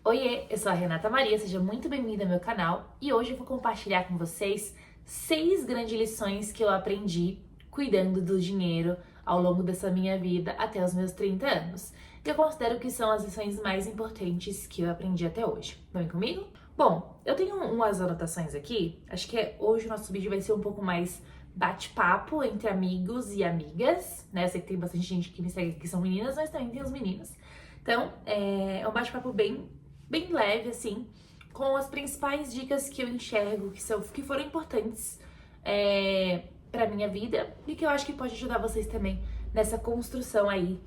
Oiê, eu sou a Renata Maria, seja muito bem-vinda ao meu canal e hoje eu vou compartilhar com vocês 6 grandes lições que eu aprendi cuidando do dinheiro ao longo dessa minha vida até os meus 30 anos. Eu considero que são as lições mais importantes que eu aprendi até hoje. Vem comigo? Bom, eu tenho umas anotações aqui, acho que hoje o nosso vídeo vai ser um pouco mais bate-papo entre amigos e amigas, né? Eu sei que tem bastante gente que me segue que são meninas, mas também tem os meninos. Então, é um bate-papo bem leve, assim, com as principais dicas que eu enxergo que foram importantes pra minha vida e que eu acho que pode ajudar vocês também nessa construção aí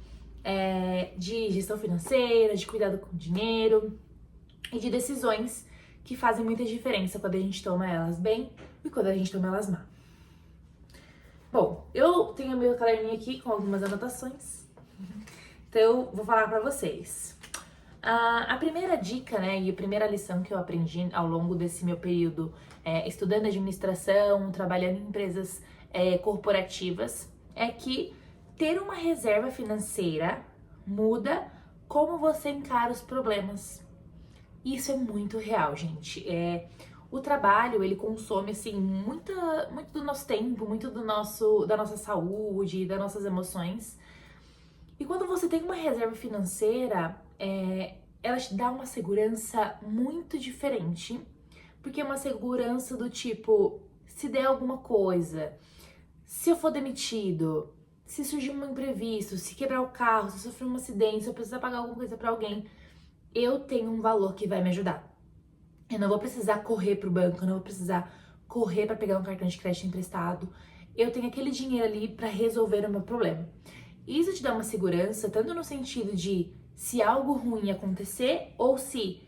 de gestão financeira, de cuidado com o dinheiro e de decisões que fazem muita diferença quando a gente toma elas bem e quando a gente toma elas mal. Bom, eu tenho meu caderninho aqui com algumas anotações, então eu vou falar pra vocês. A primeira dica, né, e a primeira lição que eu aprendi ao longo desse meu período estudando administração, trabalhando em empresas corporativas, é que ter uma reserva financeira muda como você encara os problemas. Isso é muito real, gente. O trabalho, ele consome, assim, muito do nosso tempo, muito da nossa saúde, das nossas emoções. E quando você tem uma reserva financeira, ela te dá uma segurança muito diferente, porque é uma segurança do tipo, se der alguma coisa, se eu for demitido, se surgir um imprevisto, se quebrar o carro, se sofrer um acidente, se eu precisar pagar alguma coisa pra alguém, eu tenho um valor que vai me ajudar. Eu não vou precisar correr pro banco, eu não vou precisar correr pra pegar um cartão de crédito emprestado. Eu tenho aquele dinheiro ali pra resolver o meu problema. Isso te dá uma segurança, tanto no sentido de se algo ruim acontecer ou se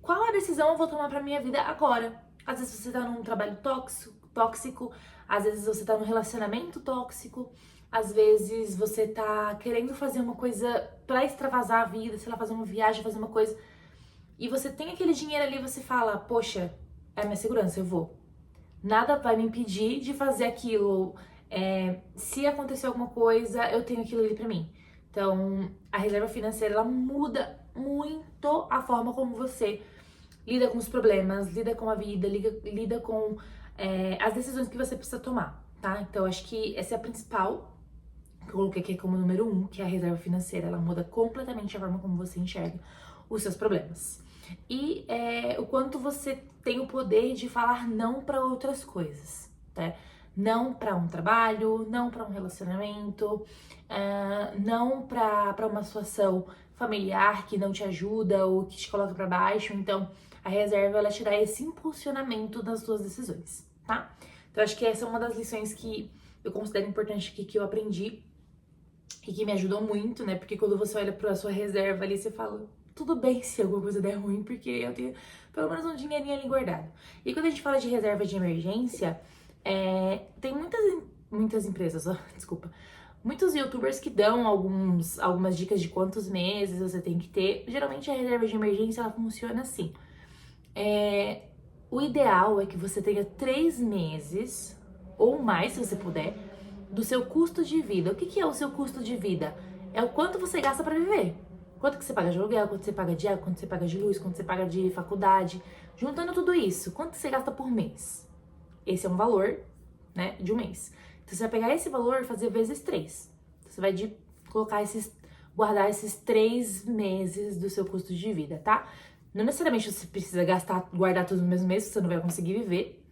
qual a decisão eu vou tomar pra minha vida agora. Às vezes você tá num trabalho tóxico, às vezes você tá num relacionamento tóxico, às vezes você tá querendo fazer uma coisa pra extravasar a vida, sei lá, fazer uma viagem, fazer uma coisa, e você tem aquele dinheiro ali e você fala, poxa, é a minha segurança, eu vou. Nada vai me impedir de fazer aquilo. Se acontecer alguma coisa, eu tenho aquilo ali pra mim. Então, a reserva financeira, ela muda muito a forma como você lida com os problemas, lida com a vida, lida com as decisões que você precisa tomar, tá? Então, acho que essa é a principal, que eu coloquei aqui como número 1, que é a reserva financeira. Ela muda completamente a forma como você enxerga os seus problemas. E o quanto você tem o poder de falar não para outras coisas, tá? Não para um trabalho, não para um relacionamento, não para uma situação familiar que não te ajuda ou que te coloca para baixo. Então, a reserva, ela te dá esse impulsionamento das suas decisões, tá? Então, acho que essa é uma das lições que eu considero importante aqui, que eu aprendi e que me ajudou muito, né? Porque quando você olha pra sua reserva ali, você fala, tudo bem se alguma coisa der ruim, porque eu tenho pelo menos um dinheirinho ali guardado. E quando a gente fala de reserva de emergência, tem muitas empresas, desculpa, muitos youtubers que dão algumas dicas de quantos meses você tem que ter. Geralmente a reserva de emergência, ela funciona assim. O ideal é que você tenha 3 meses, ou mais se você puder, do seu custo de vida. O que é o seu custo de vida? É o quanto você gasta pra viver. Quanto que você paga de aluguel, quanto você paga de água, quanto você paga de luz, quanto você paga de faculdade. Juntando tudo isso, quanto você gasta por mês? Esse é um valor, né, de um mês. Então você vai pegar esse valor e fazer vezes 3. Você vai guardar esses 3 meses do seu custo de vida, tá? Não necessariamente você precisa guardar tudo no mesmo mês, você não vai conseguir viver.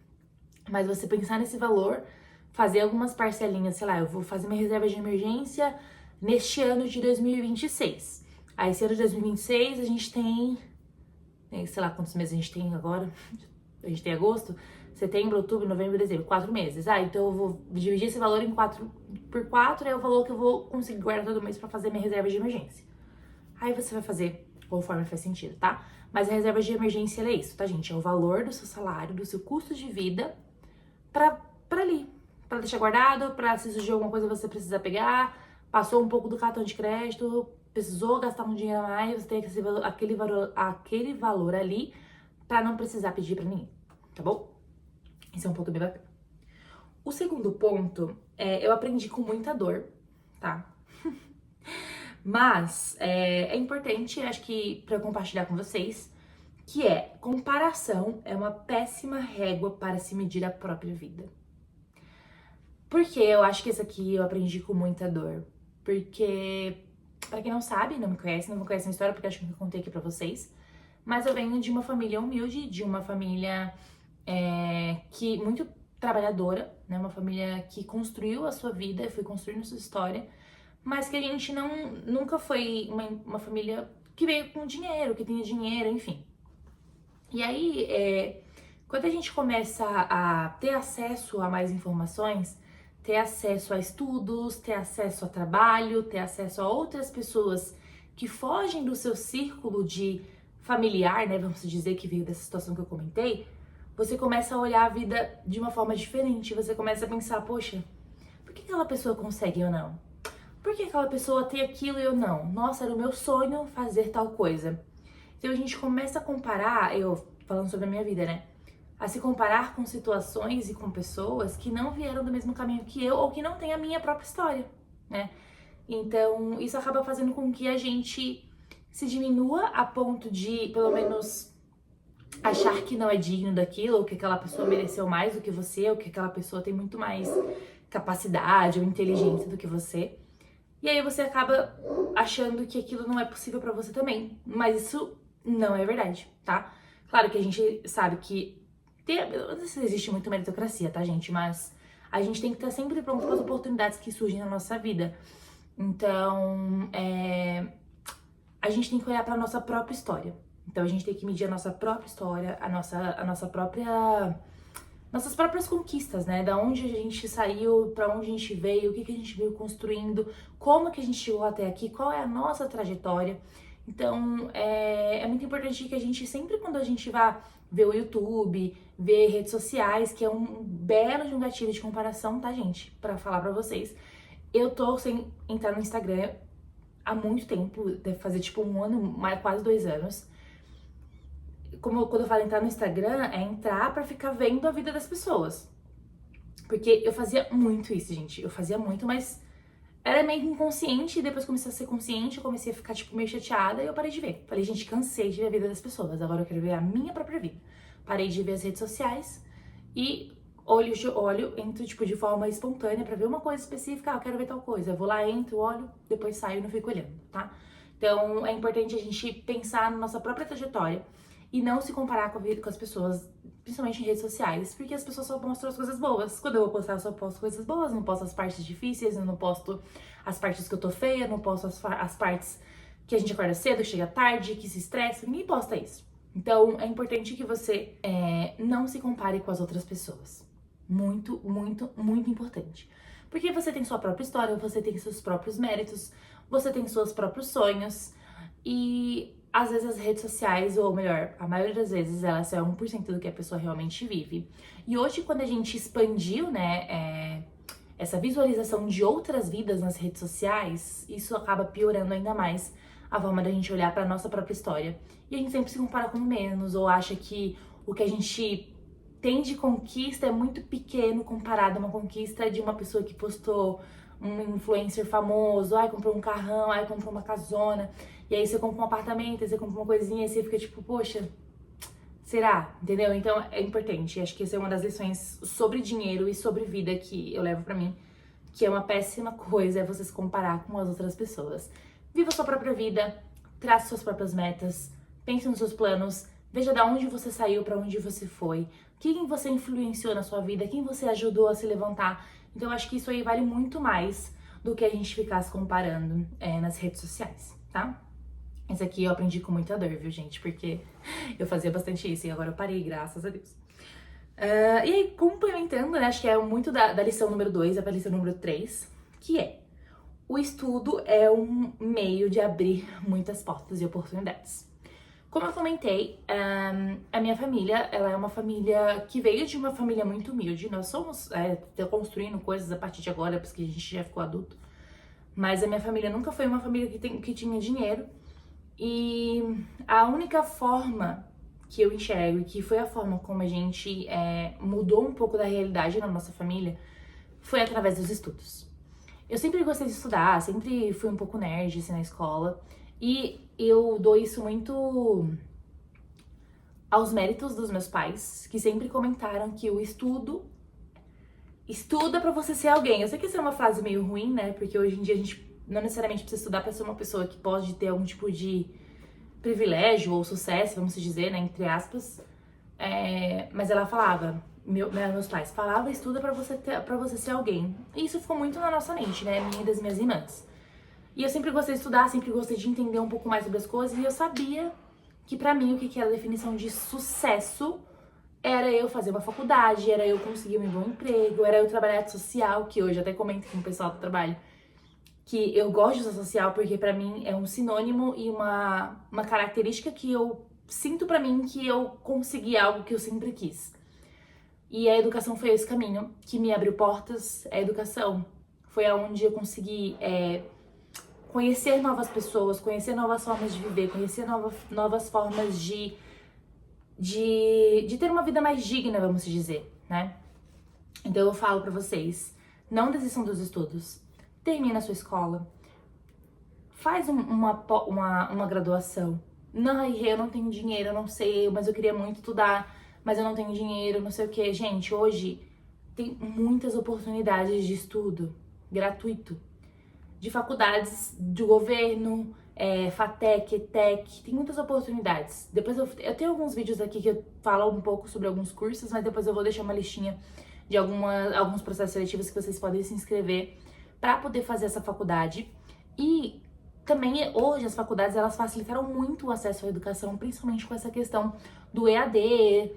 Mas você pensar nesse valor, fazer algumas parcelinhas, sei lá, eu vou fazer minha reserva de emergência neste ano de 2026. Aí esse ano de 2026 a gente tem, sei lá quantos meses a gente tem agora, a gente tem agosto, setembro, outubro, novembro, dezembro, 4 meses. Então eu vou dividir esse valor por 4, é o valor que eu vou conseguir guardar todo mês pra fazer minha reserva de emergência. Aí você vai fazer conforme faz sentido, tá? Mas a reserva de emergência, ela é isso, tá, gente? É o valor do seu salário, do seu custo de vida pra ali, pra deixar guardado, pra se surgir alguma coisa você precisa pegar, passou um pouco do cartão de crédito, precisou gastar um dinheiro a mais, você tem aquele valor ali pra não precisar pedir pra ninguém, tá bom? Esse é um ponto bem bacana. O segundo ponto, eu aprendi com muita dor, tá? Mas é importante, acho que, pra compartilhar com vocês, que é: comparação é uma péssima régua para se medir a própria vida. Porque eu acho que esse aqui eu aprendi com muita dor. Porque, pra quem não sabe, não me conhece a história, porque acho que eu contei aqui pra vocês, mas eu venho de uma família humilde, de uma família que muito trabalhadora, né? Uma família que construiu a sua vida, foi construindo a sua história, mas que a gente nunca foi uma família que veio com dinheiro, que tinha dinheiro, enfim. E aí, quando a gente começa a ter acesso a mais informações, ter acesso a estudos, ter acesso a trabalho, ter acesso a outras pessoas que fogem do seu círculo de familiar, né, vamos dizer, que veio dessa situação que eu comentei, você começa a olhar a vida de uma forma diferente, você começa a pensar: poxa, por que aquela pessoa consegue e eu não? Por que aquela pessoa tem aquilo e eu não? Nossa, era o meu sonho fazer tal coisa. Então a gente começa a comparar, eu falando sobre a minha vida, né? A se comparar com situações e com pessoas que não vieram do mesmo caminho que eu ou que não têm a minha própria história, né? Então isso acaba fazendo com que a gente se diminua a ponto de, pelo menos, achar que não é digno daquilo, ou que aquela pessoa mereceu mais do que você, ou que aquela pessoa tem muito mais capacidade ou inteligência do que você. E aí você acaba achando que aquilo não é possível pra você também. Mas isso não é verdade, tá? Claro que a gente sabe que não sei se existe muito meritocracia, tá, gente? Mas a gente tem que estar sempre pronto para as oportunidades que surgem na nossa vida. Então, a gente tem que olhar pra nossa própria história. Então a gente tem que medir a nossa própria história, a nossa própria nossas próprias conquistas, né? Da onde a gente saiu, pra onde a gente veio, o que a gente veio construindo, como que a gente chegou até aqui, qual é a nossa trajetória. Então, é muito importante que a gente sempre, quando a gente vá ver o YouTube, ver redes sociais, que é um belo de um gatilho de comparação, tá, gente? Pra falar pra vocês. Eu tô sem entrar no Instagram há muito tempo, deve fazer tipo 1 ano, mais quase 2 anos. Quando eu falo entrar no Instagram, é entrar pra ficar vendo a vida das pessoas. Porque eu fazia muito isso, gente. Eu fazia muito, mas era meio inconsciente. E depois comecei a ser consciente, eu comecei a ficar, tipo, meio chateada e eu parei de ver. Falei: gente, cansei de ver a vida das pessoas. Agora eu quero ver a minha própria vida. Parei de ver as redes sociais e olho de olho, entro, tipo, de forma espontânea pra ver uma coisa específica. Eu quero ver tal coisa. Eu vou lá, entro, olho, depois saio e não fico olhando, tá? Então, é importante a gente pensar na nossa própria trajetória e não se comparar com as pessoas, principalmente em redes sociais, porque as pessoas só mostram as coisas boas. Quando eu vou postar, eu só posto coisas boas, não posto as partes difíceis, eu não posto as partes que eu tô feia, não posto as partes que a gente acorda cedo, que chega tarde, que se estressa, ninguém posta isso. Então, é importante que você não se compare com as outras pessoas. Muito, muito, muito importante. Porque você tem sua própria história, você tem seus próprios méritos, você tem seus próprios sonhos e às vezes as redes sociais, ou melhor, a maioria das vezes, elas são 1% do que a pessoa realmente vive. E hoje, quando a gente expandiu, né, essa visualização de outras vidas nas redes sociais, isso acaba piorando ainda mais a forma da gente olhar pra nossa própria história. E a gente sempre se compara com menos, ou acha que o que a gente tem de conquista é muito pequeno comparado a uma conquista de uma pessoa que postou, um influencer famoso, ai, comprou um carrão, ai, comprou uma casona, e aí você compra um apartamento, aí você compra uma coisinha, e você fica tipo, poxa, será? Entendeu? Então é importante, acho que essa é uma das lições sobre dinheiro e sobre vida que eu levo pra mim, que é uma péssima coisa, é você se comparar com as outras pessoas. Viva a sua própria vida, trace suas próprias metas, pense nos seus planos, veja de onde você saiu, pra onde você foi, quem você influenciou na sua vida, quem você ajudou a se levantar. Então eu acho que isso aí vale muito mais do que a gente ficar se comparando nas redes sociais, tá? Esse aqui eu aprendi com muita dor, viu, gente? Porque eu fazia bastante isso e agora eu parei, graças a Deus. E aí, complementando, né, acho que é muito da lição número 2, pra lição número 3, que é: o estudo é um meio de abrir muitas portas e oportunidades. Como eu comentei, a minha família, ela é uma família que veio de uma família muito humilde. Nós somos construindo coisas a partir de agora, porque a gente já ficou adulto. Mas a minha família nunca foi uma família que tinha dinheiro. E a única forma que eu enxergo, e que foi a forma como a gente mudou um pouco da realidade na nossa família, foi através dos estudos. Eu sempre gostei de estudar, sempre fui um pouco nerd assim, na escola. E eu dou isso muito aos méritos dos meus pais, que sempre comentaram que o estuda pra você ser alguém. Eu sei que essa é uma frase meio ruim, né? Porque hoje em dia a gente não necessariamente precisa estudar pra ser uma pessoa que pode ter algum tipo de privilégio ou sucesso, vamos dizer, né? Entre aspas. Mas ela falava, meus pais, falava, estuda pra você ser alguém. E isso ficou muito na nossa mente, né? Minha e das minhas irmãs. E eu sempre gostei de estudar, sempre gostei de entender um pouco mais sobre as coisas. E eu sabia que pra mim o que era a definição de sucesso era eu fazer uma faculdade, era eu conseguir um bom emprego, era eu trabalhar de social, que hoje até comento com o pessoal do trabalho, que eu gosto de ser social porque pra mim é um sinônimo e uma característica que eu sinto pra mim que eu consegui algo que eu sempre quis. E a educação foi esse caminho que me abriu portas. A educação foi aonde eu consegui conhecer novas pessoas, conhecer novas formas de viver, conhecer novas formas de ter uma vida mais digna, vamos dizer, né? Então eu falo pra vocês, não desistam dos estudos, termina a sua escola, faz uma graduação. Não, eu não tenho dinheiro, eu não sei, mas eu queria muito estudar, mas eu não tenho dinheiro, não sei o que. Gente, hoje tem muitas oportunidades de estudo gratuito, de faculdades do governo, FATEC, ETEC, tem muitas oportunidades. Depois eu tenho alguns vídeos aqui que eu falo um pouco sobre alguns cursos, mas depois eu vou deixar uma listinha de alguns processos seletivos que vocês podem se inscrever para poder fazer essa faculdade. E também hoje as faculdades elas facilitaram muito o acesso à educação, principalmente com essa questão do EAD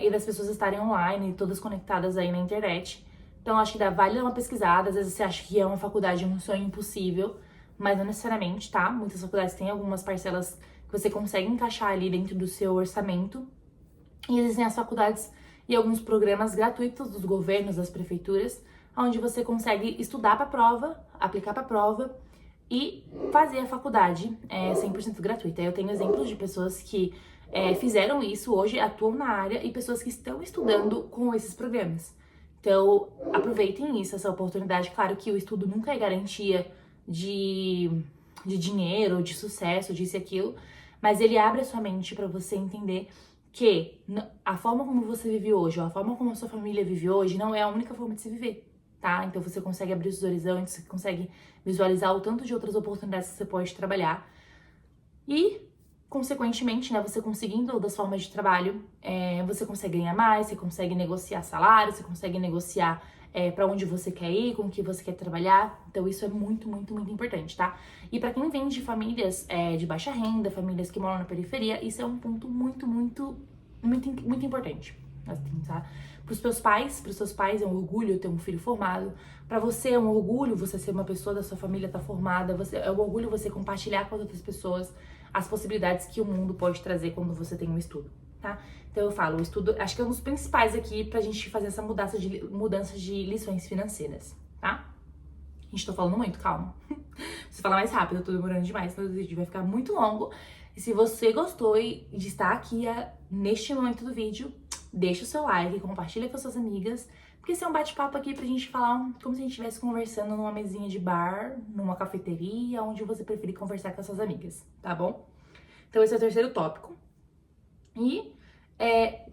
e das pessoas estarem online, todas conectadas aí na internet. Então acho que vale dar uma pesquisada, às vezes você acha que é uma faculdade um sonho impossível, mas não necessariamente, tá? Muitas faculdades têm algumas parcelas que você consegue encaixar ali dentro do seu orçamento. E existem as faculdades e alguns programas gratuitos dos governos, das prefeituras, onde você consegue estudar para a prova, aplicar para a prova e fazer a faculdade 100% gratuita. Eu tenho exemplos de pessoas que fizeram isso, hoje atuam na área, e pessoas que estão estudando com esses programas. Então, aproveitem isso, essa oportunidade. Claro que o estudo nunca é garantia de dinheiro, de sucesso, disso e aquilo, mas ele abre a sua mente para você entender que a forma como você vive hoje, ou a forma como a sua família vive hoje, não é a única forma de se viver, tá? Então você consegue abrir os horizontes, você consegue visualizar o tanto de outras oportunidades que você pode trabalhar e, consequentemente, né, você conseguindo outras formas de trabalho, você consegue ganhar mais, você consegue negociar salário, você consegue negociar para onde você quer ir, com o que você quer trabalhar. Então isso é muito, muito, muito importante, tá? E para quem vem de famílias de baixa renda, famílias que moram na periferia, isso é um ponto muito, muito, muito, muito importante, assim, tá? Para os seus pais é um orgulho ter um filho formado. Para você é um orgulho você ser uma pessoa da sua família tá formada. É um orgulho você compartilhar com as outras pessoas as possibilidades que o mundo pode trazer quando você tem um estudo, tá? Então eu falo, o estudo, acho que é um dos principais aqui pra gente fazer essa mudança de lições financeiras, tá? A gente tá falando muito, calma. Se falar mais rápido, eu tô demorando demais, senão o vídeo vai ficar muito longo. E se você gostou de estar aqui neste momento do vídeo, deixa o seu like, compartilha com suas amigas, porque esse é um bate-papo aqui pra gente falar como se a gente estivesse conversando numa mesinha de bar, numa cafeteria, onde você preferir conversar com as suas amigas, tá bom? Então esse é o terceiro tópico. E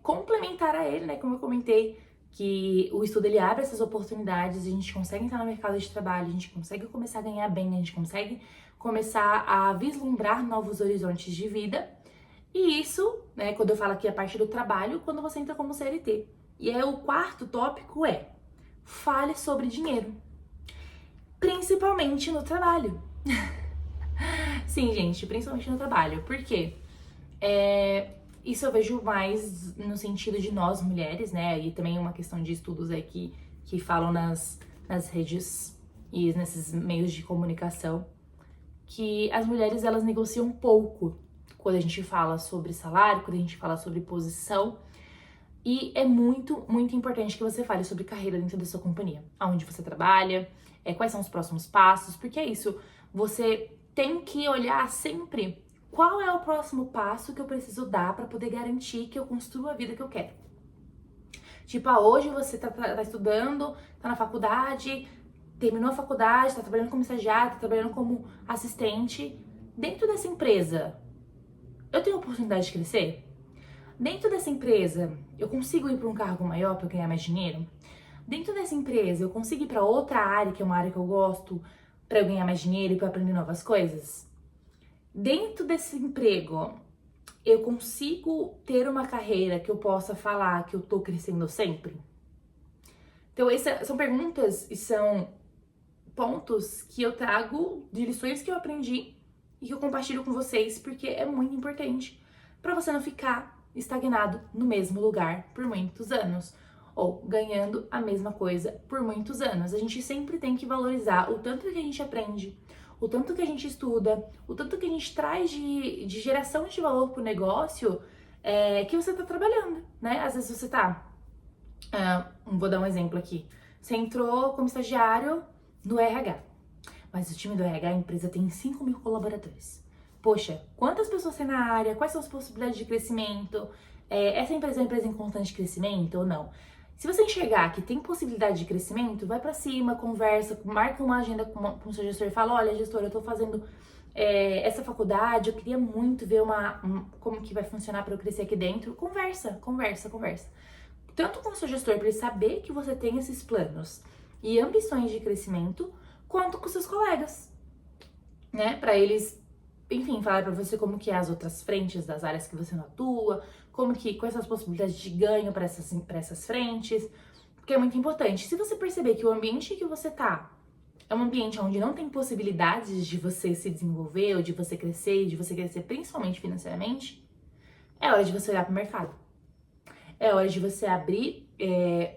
complementar a ele, né, como eu comentei, que o estudo ele abre essas oportunidades, a gente consegue entrar no mercado de trabalho, a gente consegue começar a ganhar bem, a gente consegue começar a vislumbrar novos horizontes de vida. E isso, né, quando eu falo aqui a parte do trabalho, quando você entra como CLT. E aí o quarto tópico fale sobre dinheiro, principalmente no trabalho. Sim, gente, principalmente no trabalho. Por quê? Isso eu vejo mais no sentido de nós mulheres, né? E também uma questão de estudos aí que falam nas redes e nesses meios de comunicação, que as mulheres elas negociam pouco quando a gente fala sobre salário, quando a gente fala sobre posição. E é muito, muito importante que você fale sobre carreira dentro da sua companhia. Aonde você trabalha, quais são os próximos passos, porque é isso, você tem que olhar sempre qual é o próximo passo que eu preciso dar para poder garantir que eu construa a vida que eu quero. Tipo, hoje você tá estudando, tá na faculdade, terminou a faculdade, tá trabalhando como estagiário, tá trabalhando como assistente. Dentro dessa empresa, eu tenho oportunidade de crescer? Dentro dessa empresa, eu consigo ir para um cargo maior para ganhar mais dinheiro? Dentro dessa empresa, eu consigo ir para outra área, que é uma área que eu gosto, para eu ganhar mais dinheiro e para aprender novas coisas? Dentro desse emprego, eu consigo ter uma carreira que eu possa falar que eu tô crescendo sempre? Então, essas são perguntas e são pontos que eu trago de lições que eu aprendi e que eu compartilho com vocês, porque é muito importante para você não ficar estagnado no mesmo lugar por muitos anos ou ganhando a mesma coisa por muitos anos. A gente sempre tem que valorizar o tanto que a gente aprende, o tanto que a gente estuda, o tanto que a gente traz de geração de valor pro negócio que você tá trabalhando, né? Às vezes você tá... vou dar um exemplo aqui. Você entrou como estagiário no RH, mas o time do RH, a empresa tem 5 mil colaboradores. Poxa, quantas pessoas tem na área? Quais são as possibilidades de crescimento? Essa empresa é uma empresa em constante crescimento ou não? Se você enxergar que tem possibilidade de crescimento, vai pra cima, conversa, marca uma agenda com o seu gestor e fala: olha, gestor, eu tô fazendo essa faculdade, eu queria muito ver como que vai funcionar para eu crescer aqui dentro. Conversa. Tanto com o seu gestor para ele saber que você tem esses planos e ambições de crescimento, quanto com seus colegas, né? Para eles, enfim, falar para você como que é as outras frentes das áreas que você não atua, quais são as possibilidades de ganho para essas frentes, porque é muito importante. Se você perceber que o ambiente que você tá é um ambiente onde não tem possibilidades de você se desenvolver, ou de você crescer, de você crescer principalmente financeiramente, é hora de você olhar para o mercado. É hora de você abrir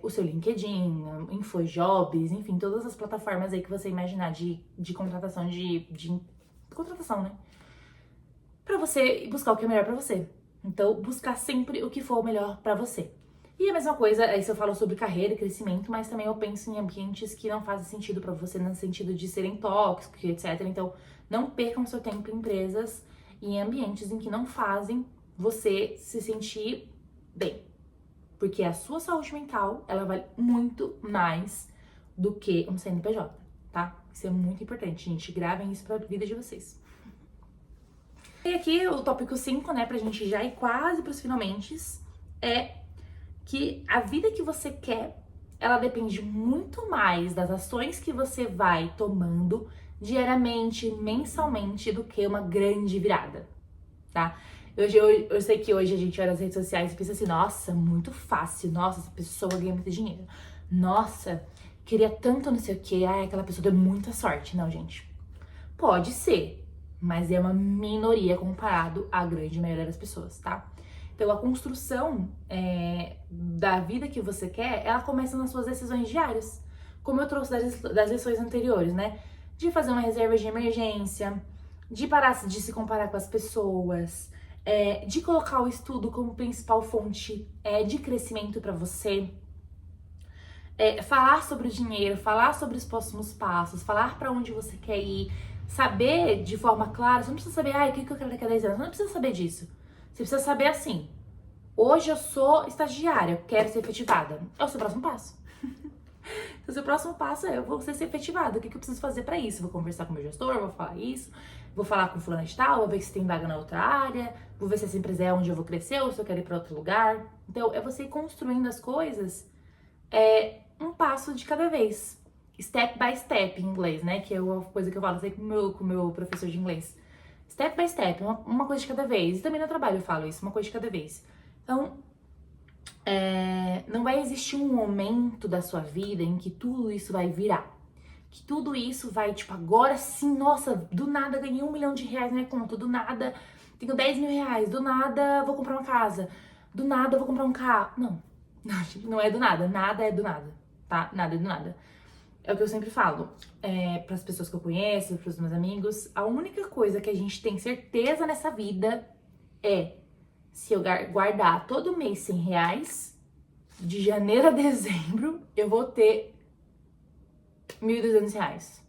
o seu LinkedIn, InfoJobs, enfim, todas as plataformas aí que você imaginar de contratação, de contratação, né? Pra você buscar o que é melhor pra você. Então, buscar sempre o que for o melhor pra você. E a mesma coisa, aí eu falo sobre carreira e crescimento, mas também eu penso em ambientes que não fazem sentido pra você, no sentido de serem tóxicos, etc. Então, não percam seu tempo em empresas e em ambientes em que não fazem você se sentir bem. Porque a sua saúde mental, ela vale muito mais do que um CNPJ, tá? Isso é muito importante, gente. Gravem isso pra vida de vocês. E aqui o tópico 5, né, pra gente já ir quase pros finalmente, é que a vida que você quer, ela depende muito mais das ações que você vai tomando diariamente, mensalmente, do que uma grande virada, tá? Eu sei que hoje a gente olha nas redes sociais e pensa assim: nossa, muito fácil, nossa, essa pessoa ganha muito dinheiro, nossa, queria tanto não sei o que, aquela pessoa deu muita sorte. Não, gente, pode ser, mas é uma minoria comparado à grande maioria das pessoas, tá? Então a construção da vida que você quer, ela começa nas suas decisões diárias, como eu trouxe das lições anteriores, né? De fazer uma reserva de emergência, de parar de se comparar com as pessoas, de colocar o estudo como principal fonte de crescimento para você, falar sobre o dinheiro, falar sobre os próximos passos, falar para onde você quer ir, saber de forma clara. Você não precisa saber, o que eu quero daqui a 10 anos, você não precisa saber disso. Você precisa saber assim: hoje eu sou estagiária, eu quero ser efetivada. É o seu próximo passo. O seu próximo passo eu vou ser efetivada. O que eu preciso fazer para isso? Vou conversar com o meu gestor, vou falar isso, vou falar com o fulano de tal, vou ver se tem vaga na outra área, vou ver se essa empresa é onde eu vou crescer ou se eu quero ir para outro lugar. Então, é você ir construindo as coisas um passo de cada vez. Step by step em inglês, né? Que é uma coisa que eu falo sempre com o meu professor de inglês. Step by step, uma coisa de cada vez. E também no trabalho eu falo isso, uma coisa de cada vez. Então, não vai existir um momento da sua vida em que tudo isso vai virar. Que tudo isso vai, tipo, agora sim, nossa, do nada ganhei R$1 milhão na minha conta, do nada tenho R$10 mil, do nada vou comprar uma casa, do nada vou comprar um carro. Não é do nada, nada é do nada, tá? Nada é do nada. É o que eu sempre falo para as pessoas que eu conheço, para os meus amigos. A única coisa que a gente tem certeza nessa vida é: se eu guardar todo mês R$100, de janeiro a dezembro, eu vou ter R$1.200.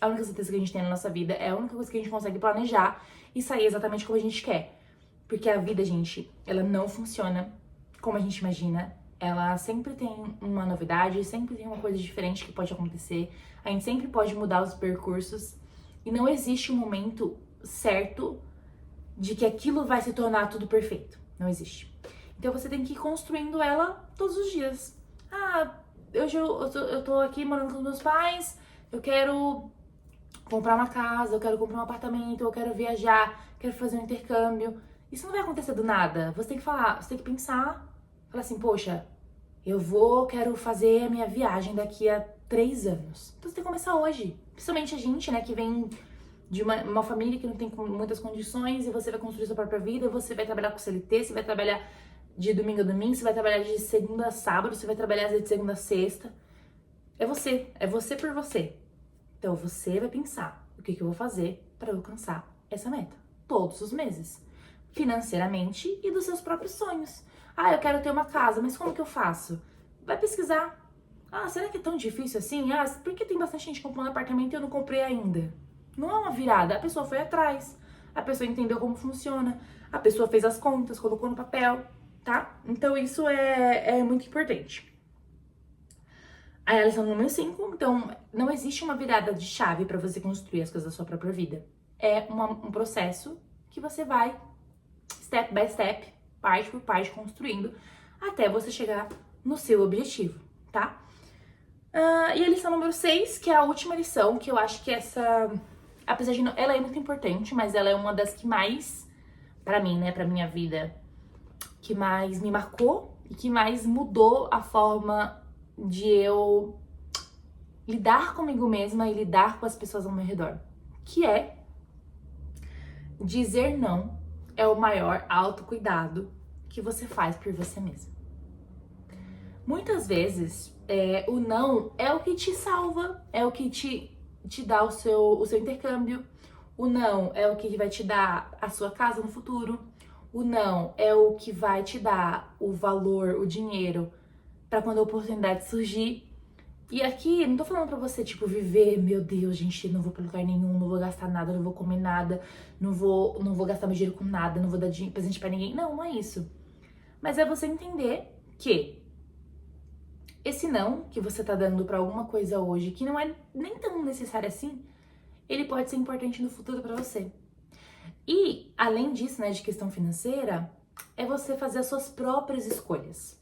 A única certeza que a gente tem na nossa vida, é a única coisa que a gente consegue planejar e sair exatamente como a gente quer. Porque a vida, gente, ela não funciona como a gente imagina. Ela sempre tem uma novidade, sempre tem uma coisa diferente que pode acontecer. A gente sempre pode mudar os percursos. E não existe um momento certo de que aquilo vai se tornar tudo perfeito, Não existe. Então você tem que ir construindo ela todos os dias. Ah, hoje eu tô aqui morando com os meus pais, eu quero comprar uma casa, eu quero comprar um apartamento, eu quero viajar, quero fazer um intercâmbio. Isso não vai acontecer do nada. Você tem que falar, você tem que pensar, falar assim, poxa, quero fazer a minha viagem daqui a 3 anos. Então você tem que começar hoje. Principalmente a gente, né, que vem de uma família que não tem muitas condições e você vai construir sua própria vida, você vai trabalhar com CLT, você vai trabalhar de domingo a domingo, você vai trabalhar de segunda a sábado, você vai trabalhar de segunda a sexta. É você por você. Então você vai pensar o que eu vou fazer para alcançar essa meta todos os meses, financeiramente e dos seus próprios sonhos. Ah, eu quero ter uma casa, mas como que eu faço? Vai pesquisar. Ah, será que é tão difícil assim? Ah, porque tem bastante gente comprando apartamento e eu não comprei ainda? Não é uma virada, a pessoa foi atrás, a pessoa entendeu como funciona, a pessoa fez as contas, colocou no papel, tá? Então isso é muito importante. A lição número 5, então, não existe uma virada de chave para você construir as coisas da sua própria vida. É um processo que você vai, step by step, parte por parte, construindo, até você chegar no seu objetivo, tá? E a lição número 6, que é a última lição, que eu acho que essa, apesar de não, ela é muito importante, mas ela é uma das que mais, pra mim, né, pra minha vida, que mais me marcou e que mais mudou a forma de eu lidar comigo mesma e lidar com as pessoas ao meu redor, que é dizer não é o maior autocuidado que você faz por você mesma. Muitas vezes, o não é o que te salva, é o que te dá o seu intercâmbio, o não é o que vai te dar a sua casa no futuro, o não é o que vai te dar o valor, o dinheiro, para quando a oportunidade surgir. E aqui, não tô falando pra você, tipo, viver, meu Deus, gente, não vou pra lugar nenhum, não vou gastar nada, não vou comer nada, não vou gastar meu dinheiro com nada, não vou dar presente pra ninguém. Não, não é isso. Mas é você entender que esse não que você tá dando pra alguma coisa hoje, que não é nem tão necessário assim, ele pode ser importante no futuro pra você. E, além disso, né, de questão financeira, é você fazer as suas próprias escolhas.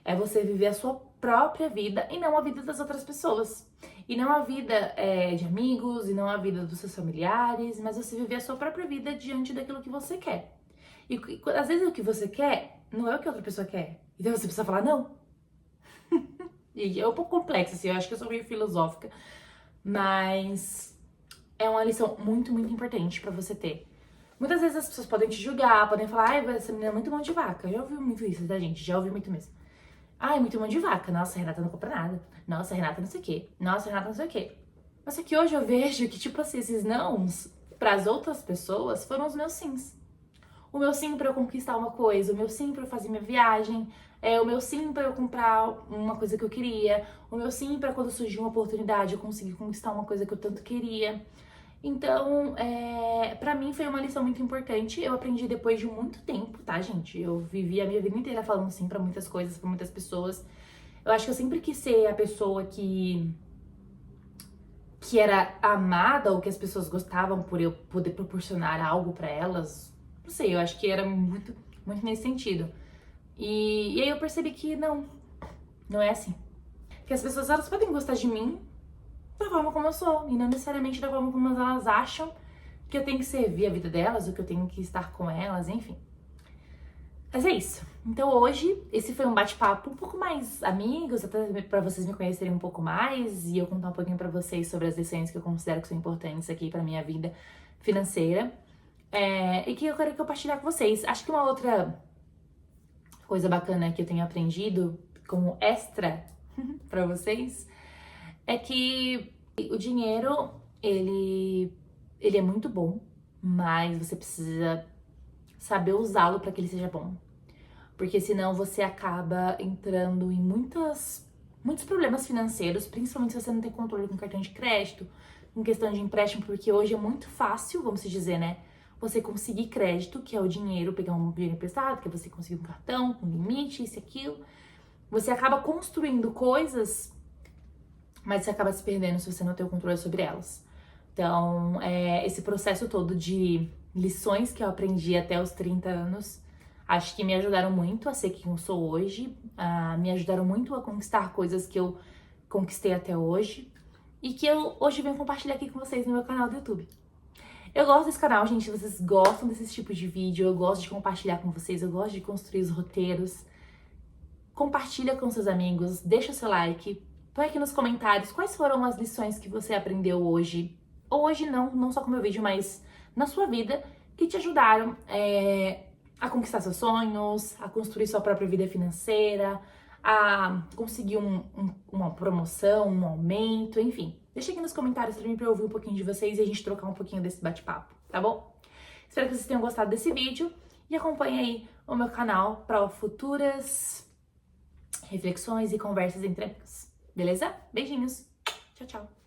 É você viver a sua própria vida e não a vida das outras pessoas. E não a vida de amigos, e não a vida dos seus familiares, mas você viver a sua própria vida diante daquilo que você quer. E às vezes o que você quer não é o que a outra pessoa quer. Então você precisa falar não. E é um pouco complexo, assim, eu acho que eu sou meio filosófica, mas é uma lição muito, muito importante pra você ter. Muitas vezes as pessoas podem te julgar, podem falar, ai, essa menina é muito mão de vaca. Já ouvi muito isso, tá, gente? Já ouvi muito mesmo. Ai, muito mão de vaca. Nossa, a Renata não compra nada. Nossa, a Renata não sei o quê. Nossa, a Renata não sei o quê. Mas é que hoje eu vejo que, tipo assim, esses nãos pras outras pessoas foram os meus sims. O meu sim pra eu conquistar uma coisa, o meu sim pra eu fazer minha viagem, o meu sim pra eu comprar uma coisa que eu queria, o meu sim pra quando surgir uma oportunidade eu conseguir conquistar uma coisa que eu tanto queria. Então, pra mim foi uma lição muito importante. Eu aprendi depois de muito tempo, tá, gente? Eu vivi a minha vida inteira falando sim pra muitas coisas, pra muitas pessoas. Eu acho que eu sempre quis ser a pessoa que era amada ou que as pessoas gostavam por eu poder proporcionar algo pra elas. Não sei, eu acho que era muito, muito nesse sentido. E aí eu percebi que não é assim. Que as pessoas, elas podem gostar de mim da forma como eu sou, e não necessariamente da forma como elas acham que eu tenho que servir a vida delas, ou que eu tenho que estar com elas, enfim. Mas é isso. Então hoje, esse foi um bate-papo um pouco mais amigos, até pra vocês me conhecerem um pouco mais, e eu contar um pouquinho pra vocês sobre as lições que eu considero que são importantes aqui pra minha vida financeira. E que eu quero compartilhar com vocês. Acho que uma outra coisa bacana que eu tenho aprendido como extra pra vocês é que o dinheiro, ele é muito bom, mas você precisa saber usá-lo para que ele seja bom. Porque senão você acaba entrando em muitos problemas financeiros, principalmente se você não tem controle com cartão de crédito, em questão de empréstimo, porque hoje é muito fácil, vamos dizer, né? Você conseguir crédito, que é o dinheiro, pegar um dinheiro emprestado, que é você conseguir um cartão, com limite, isso e aquilo. Você acaba construindo coisas, mas você acaba se perdendo se você não tem o controle sobre elas. Então, esse processo todo de lições que eu aprendi até os 30 anos, Acho que me ajudaram muito a ser quem eu sou hoje, me ajudaram muito a conquistar coisas que eu conquistei até hoje e que eu hoje venho compartilhar aqui com vocês no meu canal do YouTube. Eu gosto desse canal, gente, vocês gostam desse tipo de vídeo, eu gosto de compartilhar com vocês, eu gosto de construir os roteiros. Compartilha com seus amigos, deixa o seu like, põe aqui nos comentários quais foram as lições que você aprendeu hoje, ou hoje não só com o meu vídeo, mas na sua vida, que te ajudaram a conquistar seus sonhos, a construir sua própria vida financeira, a conseguir uma promoção, um aumento, enfim. Deixa aqui nos comentários também pra eu ouvir um pouquinho de vocês e a gente trocar um pouquinho desse bate-papo, tá bom? Espero que vocês tenham gostado desse vídeo e acompanhe aí o meu canal para futuras reflexões e conversas entre amigos. Beleza? Beijinhos. Tchau, tchau.